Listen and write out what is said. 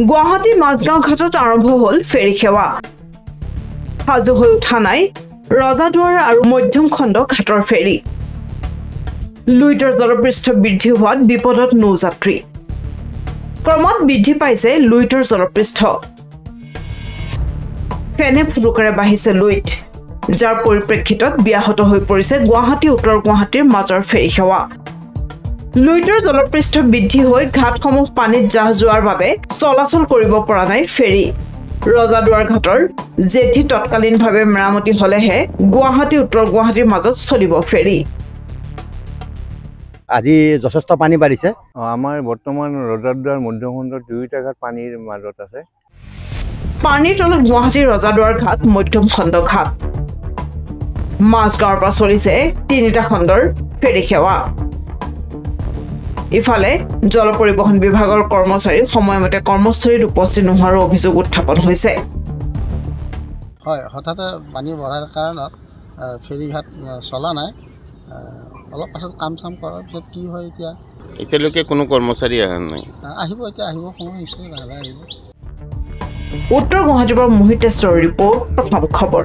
গুৱাহাটী মাজগাঁও ঘাটত আৰম্ভ হ'ল ফেৰী সেৱা সাজু হৈ উঠা নাই ৰজাদুৱাৰ আৰু মধ্যম খণ্ড ঘাটৰ ফেৰী লুইতৰ জলপৃষ্ঠ বৃদ্ধি হোৱাত বিপদত নৌযাত্ৰী ক্ৰমত বৃদ্ধি পাইছে লুইতৰ জলপৃষ্ঠ ফেনে ফুটুকাৰে বাঢ়িছে লুইত যাৰ পৰিপ্ৰেক্ষিতত ব্যাহত হৈ পৰিছে গুৱাহাটী উত্তৰ গুৱাহাটীৰ মাজৰ ফেৰী সেৱা লুইতৰ জলপৃষ্ঠ বৃদ্ধি হৈ ঘাটসমূহ পানীত জাহ যোৱাৰ বাবে চলাচল কৰিব পৰা নাই ফেৰী ৰজাদুৱাৰ ঘাটৰ জেঠি তৎকালীনভাৱে মেৰামতি হলেহে গুৱাহাটী উত্তৰ গুৱাহাটীৰ মাজত চলিব ফেৰী আজি যথেষ্ট পানী বাঢ়িছে আমাৰ বৰ্তমান ৰজাদুৱাৰ মধ্যমখণ্ডত দুয়োটা ঘাট পানীৰ মাজত আছে পানীৰ তলত গুৱাহাটীৰ ৰজাদুৱাৰ ঘাট মধ্যম খণ্ড ঘাট মাজগাঁৱৰ পৰা চলিছে তিনিটা খণ্ডৰ ফেৰী সেৱা ইফালে জল পৰিবহণ বিভাগৰ কৰ্মচাৰী সময়মতে কৰ্মস্থলীত উপস্থিত নোহোৱাৰ অভিযোগ উত্থাপন হৈছে হয় হঠাতে পানী বঢ়াৰ কাৰণত ফেৰীঘাট চলা নাই অলপ পাছত কাম চাম কৰাৰ পিছত কি হয় এতিয়ালৈকে কোনো কৰ্মচাৰী অহা নাই আহিব সময় হৈছে লাহে লাহে আহিব উত্তৰ গুৱাহাটীৰ পৰা মোহিত টেষ্টৰ ৰিপৰ্ট প্ৰথম খবৰ